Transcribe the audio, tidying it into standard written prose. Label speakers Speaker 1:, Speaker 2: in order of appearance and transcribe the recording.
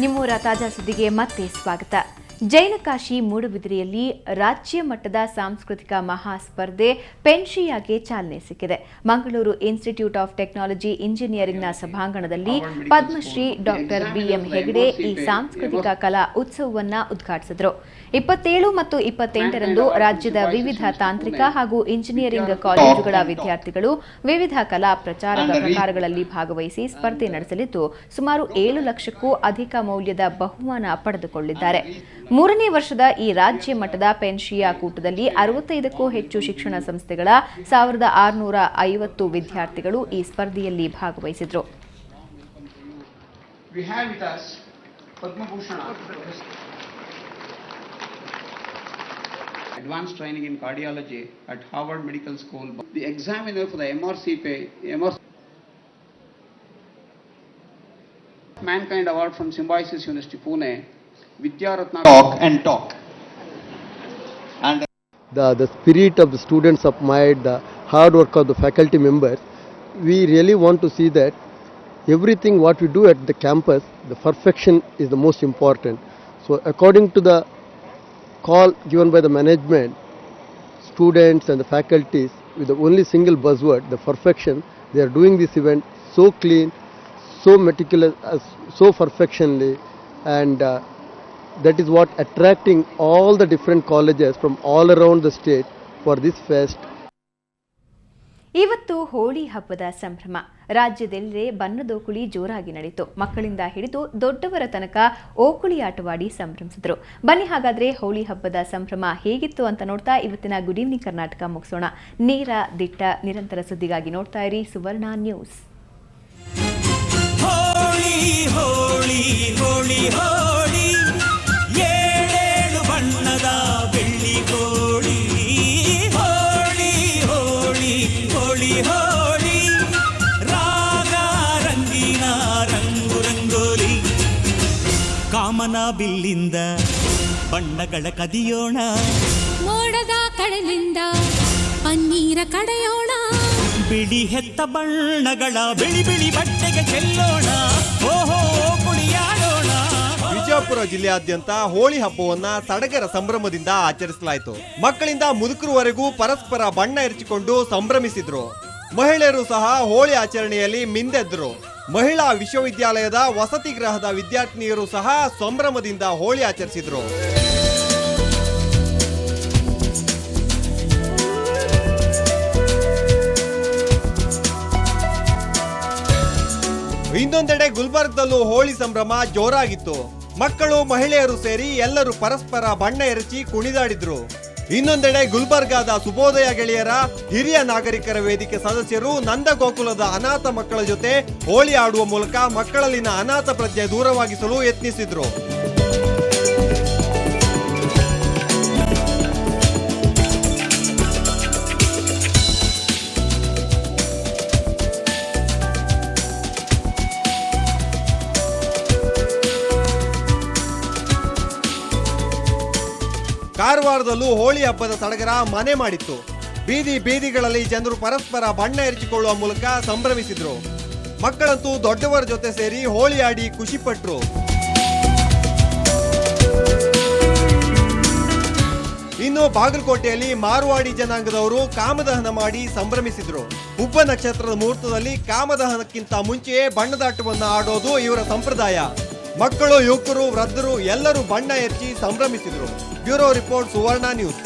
Speaker 1: ನಿಮ್ಮೂರ ತಾಜಾ ಸುದ್ದಿಗೆ ಮತ್ತೆ ಸ್ವಾಗತ. ಜೈನಕಾಶಿ ಮೂಡುಬಿದಿರೆಯಲ್ಲಿ ರಾಜ್ಯ ಮಟ್ಟದ ಸಾಂಸ್ಕೃತಿಕ ಮಹಾಸ್ಪರ್ಧೆ ಪೆನ್ಶಿಯಾಗೆ ಚಾಲನೆ ಸಿಕ್ಕಿದೆ. ಮಂಗಳೂರು ಇನ್ಸ್ಟಿಟ್ಯೂಟ್ ಆಫ್ ಟೆಕ್ನಾಲಜಿ ಇಂಜಿನಿಯರಿಂಗ್ನ ಸಭಾಂಗಣದಲ್ಲಿ ಪದ್ಮಶ್ರೀ ಡಾಕ್ಟರ್ ಬಿಎಂ ಹೆಗಡೆ ಈ ಸಾಂಸ್ಕೃತಿಕ ಕಲಾ ಉತ್ಸವವನ್ನು ಉದ್ಘಾಟಿಸಿದರು. 27 ಮತ್ತು 28ರಂದು ರಾಜ್ಯದ ವಿವಿಧ ತಾಂತ್ರಿಕ ಹಾಗೂ ಇಂಜಿನಿಯರಿಂಗ್ ಕಾಲೇಜುಗಳ ವಿದ್ಯಾರ್ಥಿಗಳು ವಿವಿಧ ಕಲಾ ಪ್ರಕಾರಗಳಲ್ಲಿ ಭಾಗವಹಿಸಿ ಸ್ಪರ್ಧೆ ನಡೆಸಲಿದ್ದು ಸುಮಾರು 7 ಲಕ್ಷಕ್ಕೂ ಅಧಿಕ ಮೌಲ್ಯದ ಬಹುಮಾನ ಪಡೆದುಕೊಂಡಿದ್ದಾರೆ. 3ನೇ ವರ್ಷದ ಈ ರಾಜ್ಯ ಮಟ್ಟದ ಪೆನ್ಶಿಯಾ ಕೂಟದಲ್ಲಿ 65ಕ್ಕೂ ಹೆಚ್ಚು ಶಿಕ್ಷಣ ಸಂಸ್ಥೆಗಳ 1650 ವಿದ್ಯಾರ್ಥಿಗಳು ಈ ಸ್ಪರ್ಧೆಯಲ್ಲಿ ಭಾಗವಹಿಸಿದರು.
Speaker 2: Advanced training in cardiology at Harvard Medical School. The examiner for the MRC Mankind Award from Symbiosis University, Pune, Vidyaratna talk. And
Speaker 3: the spirit of the students of MIDE, the hard work of the faculty members, we really want to see that everything what we do at the campus, the perfection is the most important. So according to the call given by the management, students and the faculties with the only single buzzword, the perfection, they are doing this event so clean, so meticulous, so perfectionly, and that is what attracting all the different colleges from all around the state for this fest.
Speaker 1: ಇವತ್ತು ಹೋಳಿ ಹಬ್ಬದ ಸಂಭ್ರಮ. ರಾಜ್ಯದೆಲ್ಲೆಡೆ ಬಣ್ಣದೋಕುಳಿ ಜೋರಾಗಿ ನಡೆಯಿತು. ಮಕ್ಕಳಿಂದ ಹಿಡಿದು ದೊಡ್ಡವರ ತನಕ ಓಕುಳಿ ಆಟವಾಡಿ ಸಂಭ್ರಮಿಸಿದ್ರು. ಬನ್ನಿ ಹಾಗಾದ್ರೆ ಹೋಳಿ ಹಬ್ಬದ ಸಂಭ್ರಮ ಹೇಗಿತ್ತು ಅಂತ ನೋಡ್ತಾ ಇವತ್ತಿನ ಗುಡ್ ಈವ್ನಿಂಗ್ ಕರ್ನಾಟಕ ಮುಗಿಸೋಣ. ನೇರ ದಿಟ್ಟ ನಿರಂತರ ಸುದ್ದಿಗಾಗಿ ನೋಡ್ತಾ ಇರಿ ಸುವರ್ಣ ನ್ಯೂಸ್.
Speaker 4: ಕಾಮನ ಬಿಲ್ಲಿಂದ ಬಣ್ಣಗಳ ಕದಿಯೋಣ,
Speaker 5: ಮೋಡದ ಕಡಲಿಂದ ಪನ್ನೀರ ಕಡೆಯೋಣ,
Speaker 4: ಬಿಳಿ ಹೆತ್ತ ಬಣ್ಣಗಳ ಬಿಳಿ ಬಿಳಿ ಬಟ್ಟೆಗೆ ಚೆಲ್ಲೋಣ, ಓಹೋ ಕುಣಿಯಾಡೋಣ.
Speaker 6: ವಿಜಯಪುರ ಜಿಲ್ಲೆಯಾದ್ಯಂತ ಹೋಳಿ ಹಬ್ಬವನ್ನ ಸಡಗರ ಸಂಭ್ರಮದಿಂದ ಆಚರಿಸಲಾಯಿತು. ಮಕ್ಕಳಿಂದ ಮುದುಕರವರೆಗೂ ಪರಸ್ಪರ ಬಣ್ಣ ಎರಚಿಕೊಂಡು ಸಂಭ್ರಮಿಸಿದ್ರು. ಮಹಿಳೆಯರು ಸಹ ಹೋಳಿ ಆಚರಣೆಯಲ್ಲಿ ಮಿಂದೆದ್ರು. ಮಹಿಳಾ ವಿಶ್ವವಿದ್ಯಾಲಯದ ವಸತಿ ಗೃಹದ ವಿದ್ಯಾರ್ಥಿನಿಯರು ಸಹ ಸಂಭ್ರಮದಿಂದ ಹೋಳಿ ಆಚರಿಸಿದ್ರು. ಇನ್ನೊಂದೆಡೆ ಗುಲ್ಬರ್ಗದಲ್ಲೂ ಹೋಳಿ ಸಂಭ್ರಮ ಜೋರಾಗಿತ್ತು. ಮಕ್ಕಳು ಮಹಿಳೆಯರು ಸೇರಿ ಎಲ್ಲರೂ ಪರಸ್ಪರ ಬಣ್ಣ ಎರಚಿ ಕುಣಿದಾಡಿದ್ರು. ಇನ್ನೊಂದೆಡೆ ಗುಲ್ಬರ್ಗಾದ ಸುಬೋಧಯ ಗೆಳೆಯರ ಹಿರಿಯ ನಾಗರಿಕರ ವೇದಿಕೆ ಸದಸ್ಯರು ನಂದಗೋಕುಲದ ಅನಾಥ ಮಕ್ಕಳ ಜೊತೆ ಹೋಳಿ ಆಡುವ ಮೂಲಕ ಮಕ್ಕಳಲ್ಲಿನ ಅನಾಥ ಪ್ರಜ್ಞೆ ದೂರವಾಗಿಸಲು ಯತ್ನಿಸಿದ್ರು. ಕಾರವಾರದಲ್ಲೂ ಹೋಳಿ ಹಬ್ಬದ ಸಡಗರ ಮನೆ ಮಾಡಿತ್ತು. ಬೀದಿಗಳಲ್ಲಿ ಜನರು ಪರಸ್ಪರ ಬಣ್ಣ ಎರಚಿಕೊಳ್ಳುವ ಮೂಲಕ ಸಂಭ್ರಮಿಸಿದ್ರು. ಮಕ್ಕಳಂತೂ ದೊಡ್ಡವರ ಜೊತೆ ಸೇರಿ ಹೋಳಿ ಆಡಿ ಖುಷಿಪಟ್ರು. ಇನ್ನು ಬಾಗಲಕೋಟೆಯಲ್ಲಿ ಮಾರ್ವಾಡಿ ಜನಾಂಗದವರು ಕಾಮದಹನ ಮಾಡಿ ಸಂಭ್ರಮಿಸಿದ್ರು. ಉಬ್ಬ ನಕ್ಷತ್ರದ ಮುಹೂರ್ತದಲ್ಲಿ ಕಾಮದಹನಕ್ಕಿಂತ ಮುಂಚೆಯೇ ಬಣ್ಣದಾಟವನ್ನು ಆಡೋದು ಇವರ ಸಂಪ್ರದಾಯ. ಮಕ್ಕಳು, ಯುವಕರು, ವೃದ್ಧರು ಎಲ್ಲರೂ ಬಣ್ಣ ಎರಚಿ ಸಂಭ್ರಮಿಸಿದ್ರು. ಬ್ಯೂರೋ ರಿಪೋರ್ಟ್ ಸುವರ್ಣ ನ್ಯೂಸ್.